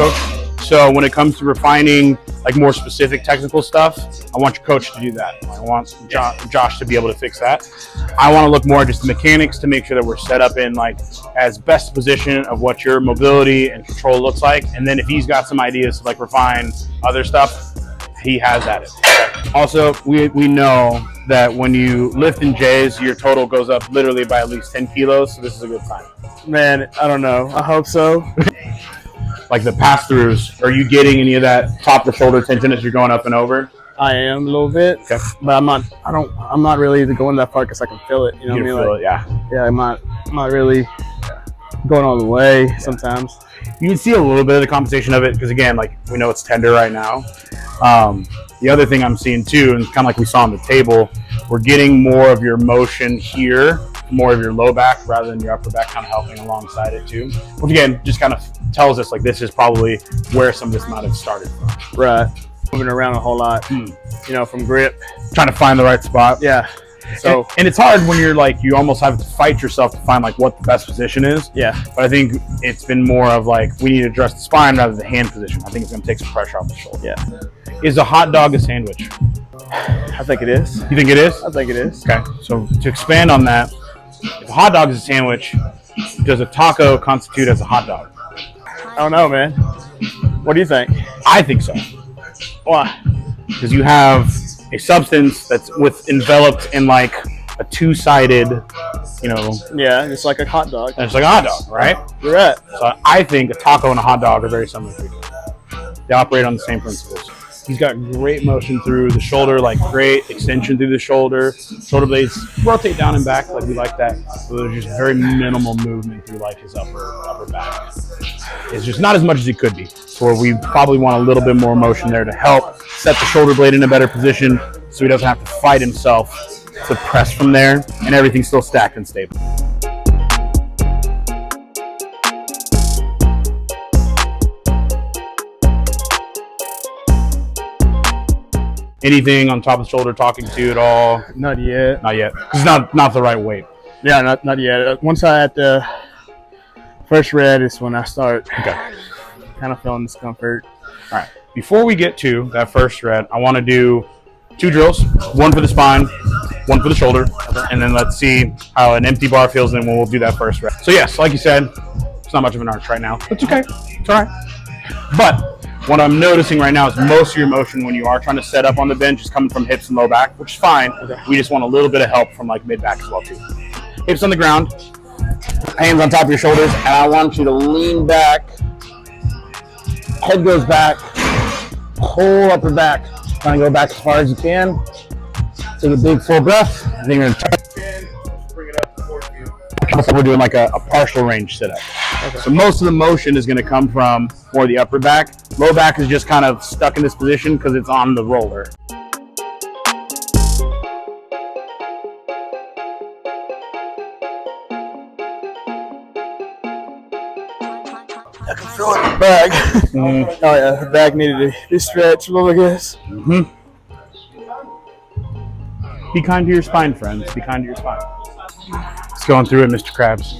coach. So when it comes to refining like more specific technical stuff, I want your coach to do that. I want Josh to be able to fix that. I want to look more at just the mechanics to make sure that we're set up in like as best position of what your mobility and control looks like. And then if he's got some ideas to like refine other stuff, he has at it. Also, we know that when you lift in J's, your total goes up literally by at least 10 kilos. So this is a good sign. Man, I don't know. I hope so. Like the pass-throughs, are you getting any of that top of the shoulder tension as you're going up and over? I am a little bit, okay. But I'm not really going that far because I can feel it. You know what I mean? Feel it, yeah. Yeah, I'm not really going all the way sometimes. You can see a little bit of the compensation of it because again, like we know it's tender right now. The other thing I'm seeing too, and kind of like we saw on the table, we're getting more of your motion here, more of your low back rather than your upper back kind of helping alongside it too. Which again, just kind of tells us like this is probably where some of this might have started from. Right. Moving around a whole lot, you know, from grip. Trying to find the right spot. Yeah. So and it's hard when you're like, you almost have to fight yourself to find like what the best position is. Yeah. But I think it's been more of like, we need to address the spine rather than the hand position. I think it's going to take some pressure off the shoulder. Yeah. Is a hot dog a sandwich? I think it is. You think it is? I think it is. Okay. So to expand on that, if a hot dog is a sandwich, does a taco constitute as a hot dog? I don't know, man. What do you think? I think so. Why? Because you have a substance that's enveloped in like a two-sided, you know. Yeah, it's like a hot dog. And it's like a hot dog, right? You're right. So I think a taco and a hot dog are very similar to each other. They operate on the same principles. He's got great motion through the shoulder, like great extension through the shoulder. Shoulder blades rotate down and back, like we like that. So there's just very minimal movement through like his upper back. It's just not as much as it could be. So we probably want a little bit more motion there to help set the shoulder blade in a better position so he doesn't have to fight himself to press from there and everything's still stacked and stable. Anything on top of the shoulder talking to at all? Not yet. Not yet. It's not the right weight. Yeah, not yet. Once I had the first red is when I start kind of feeling discomfort. All right. Before we get to that first red, I want to do 2 drills. One for the spine, one for the shoulder, and then let's see how an empty bar feels then when we'll do that first red. So yes, like you said, it's not much of an arch right now. It's okay. It's all right. But what I'm noticing right now is most of your motion when you are trying to set up on the bench is coming from hips and low back, which is fine. Okay. We just want a little bit of help from like mid back as well too. Hips on the ground, hands on top of your shoulders, and I want you to lean back. Head goes back, whole upper back. Trying to go back as far as you can. Take a big full breath. I think you're going to bring it up towards you. We're doing like a partial range sit-up. Okay. So most of the motion is going to come from more the upper back. Low back is just kind of stuck in this position because it's on the roller. I can feel it in the back. Oh yeah, the back needed to be stretched a little, I guess. Be kind to your spine, friends. Be kind to your spine. Let's go on through it, Mr. Krabs.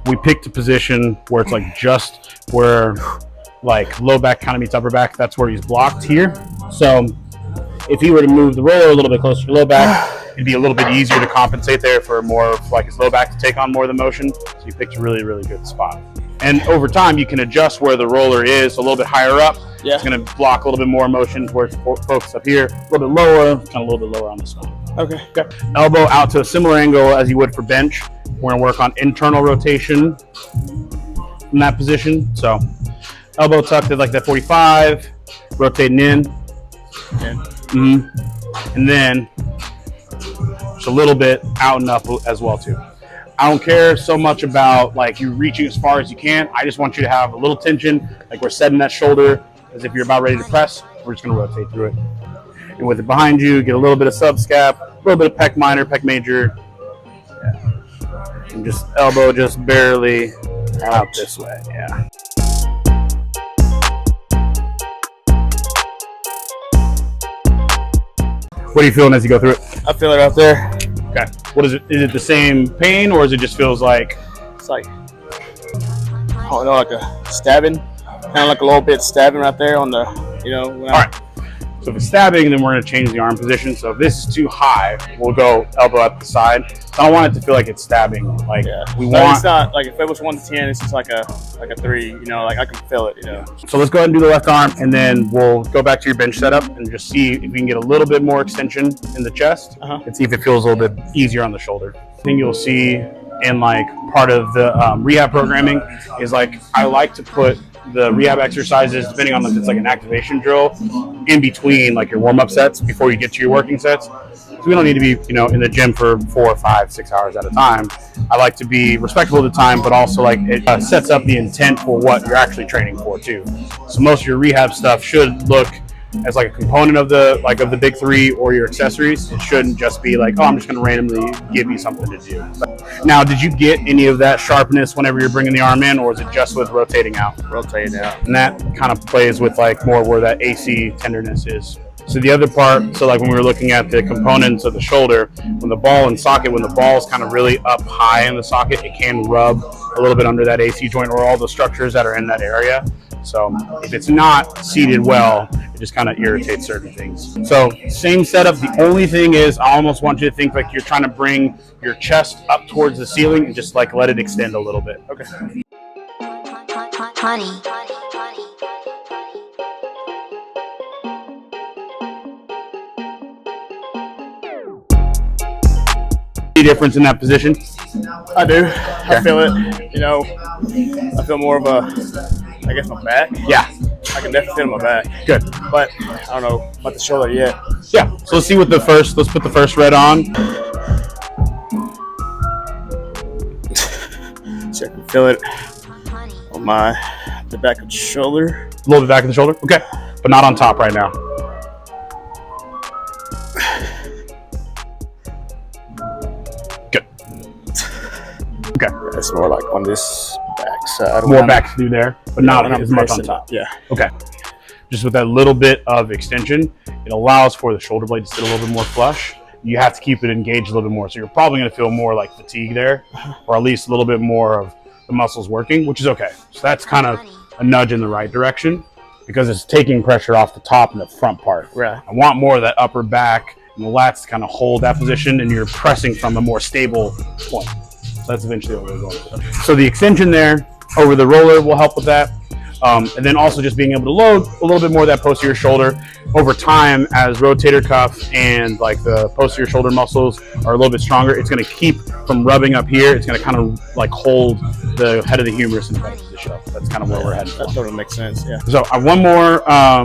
We picked a position where it's like just where like low back kind of meets upper back. That's where he's blocked here. So if he were to move the roller a little bit closer to low back, it'd be a little bit easier to compensate there for more of like his low back to take on more of the motion. So you picked a really, really good spot. And over time, you can adjust where the roller is a little bit higher up. Yeah. It's going to block a little bit more motion where it's focused up here. A little bit lower, kind of a little bit lower on the spine. Okay. Elbow out to a similar angle as you would for bench. We're going to work on internal rotation from that position. So elbow tucked at like that 45, rotating in. And then just a little bit out and up as well too. I don't care so much about like you reaching as far as you can. I just want you to have a little tension, like we're setting that shoulder as if you're about ready to press. We're just going to rotate through it. And with it behind you, get a little bit of subscap, a little bit of pec minor, pec major. Yeah. And just elbow just barely out this way. Yeah. What are you feeling as you go through it? I feel it out there. Okay. What is it? Is it the same pain or is it just feels like? It's like, I don't know, like a stabbing. kind of like a little bit stabbing right there on the, All right. So if it's stabbing, then we're going to change the arm position. So if this is too high, we'll go elbow at the side. So I don't want it to feel like it's stabbing. Like we want. It's not like if it was 1 to 10, it's just like a 3. Like I can feel it. So let's go ahead and do the left arm, and then we'll go back to your bench setup and just see if we can get a little bit more extension in the chest, and see if it feels a little bit easier on the shoulder. I think you'll see in like part of the rehab programming is like I like to put the rehab exercises, depending on if it's like an activation drill, in between like your warm-up sets before you get to your working sets. So we don't need to be, in the gym for 4, 5, 6 hours at a time. I like to be respectful of the time, but also like it sets up the intent for what you're actually training for too. So most of your rehab stuff should look as like a component of the big 3 or your accessories. It shouldn't just be like, oh, I'm just going to randomly give you something to do. Now, did you get any of that sharpness whenever you're bringing the arm in, or is it just with rotating out? Rotating out. And that kind of plays with like more where that AC tenderness is. So the other part, so like when we were looking at the components of the shoulder, when the ball and socket, when the ball is kind of really up high in the socket, it can rub a little bit under that AC joint or all the structures that are in that area. So if it's not seated well, it just kind of irritates certain things. So same setup. The only thing is I almost want you to think like you're trying to bring your chest up towards the ceiling and just like let it extend a little bit. Okay. Honey. Any difference in that position? I do. Okay. I feel it. I feel more of I guess my back. Yeah. I can definitely feel my back. Good. But I don't know about the shoulder yet. Yeah. So let's see what let's put the first red on. So I can feel it on the back of the shoulder. A little bit back of the shoulder? Okay. But not on top right now. Good. Okay. It's more like on this back side. More back to do there, but not as much on top. Yeah. Okay. Just with that little bit of extension, it allows for the shoulder blade to sit a little bit more flush. You have to keep it engaged a little bit more. So you're probably going to feel more like fatigue there, or at least a little bit more of the muscles working, which is okay. So that's kind of a nudge in the right direction because it's taking pressure off the top and the front part. Right. I want more of that upper back and the lats to kind of hold that position, and you're pressing from a more stable point. So that's eventually what we're going for. So the extension there over the roller will help with that. And then also just being able to load a little bit more of that posterior shoulder over time as rotator cuff and like the posterior shoulder muscles are a little bit stronger. It's going to keep from rubbing up here. It's going to kind of like hold the head of the humerus in the better position. That's kind of where we're heading. That totally makes sense. Yeah. So I have one more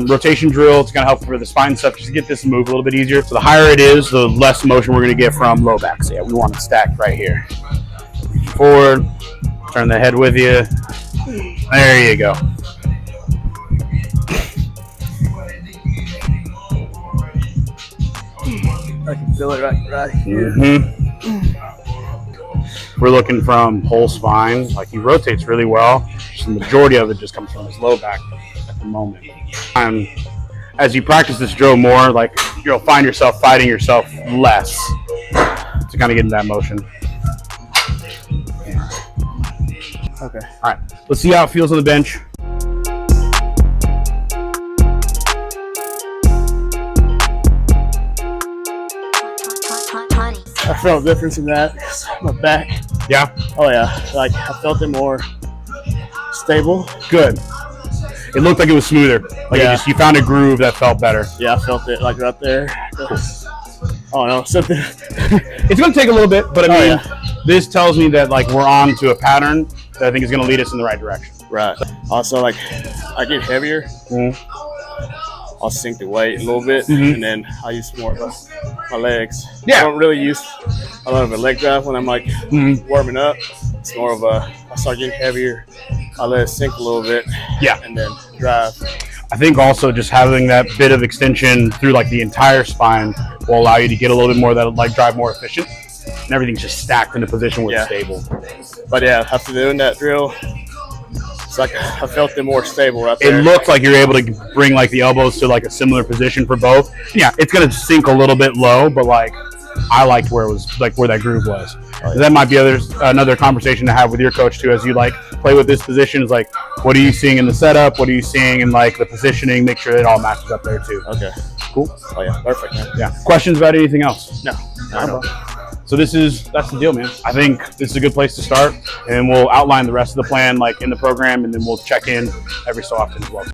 rotation drill. It's going to help for the spine stuff just to get this to move a little bit easier. So the higher it is, the less motion we're going to get from low back. So yeah, we want it stacked right here. Forward, turn the head with you. There you go. I can feel it right here. We're looking from whole spine. Like he rotates really well. So the majority of it just comes from his low back at the moment. As you practice this drill more, like you'll find yourself fighting yourself less to kind of get in that motion. Okay. All right. Let's see how it feels on the bench. I felt a difference in that. My back. Yeah? Oh yeah. Like I felt it more stable. Good. It looked like it was smoother. Like Yeah. you found a groove that felt better. Yeah, I felt it like right there. Oh no, something. It's going to take a little bit, but I mean, this tells me that like we're on to a pattern that I think is going to lead us in the right direction. Right. Also, like I get heavier. I'll sink the weight a little bit, and then I use more of my legs. Yeah. I don't really use a lot of a leg drive when I'm like warming up. It's more of I start getting heavier. I let it sink a little bit. Yeah. And then drive. I think also just having that bit of extension through like the entire spine will allow you to get a little bit more of that like drive more efficient, and everything's just stacked in a position where it's stable. But yeah, after doing that drill, it's like I felt it more stable right there. It looked like you're able to bring like the elbows to like a similar position for both. Yeah, it's gonna sink a little bit low, but like I liked where it was, like where that groove was. That might be another conversation to have with your coach too, as you like play with this position is like, what are you seeing in the setup? What are you seeing in like the positioning? Make sure it all matches up there too. Okay. Cool. Oh yeah, perfect, man. Yeah. Questions about anything else? No. So that's the deal, man. I think this is a good place to start, and we'll outline the rest of the plan like in the program, and then we'll check in every so often as well.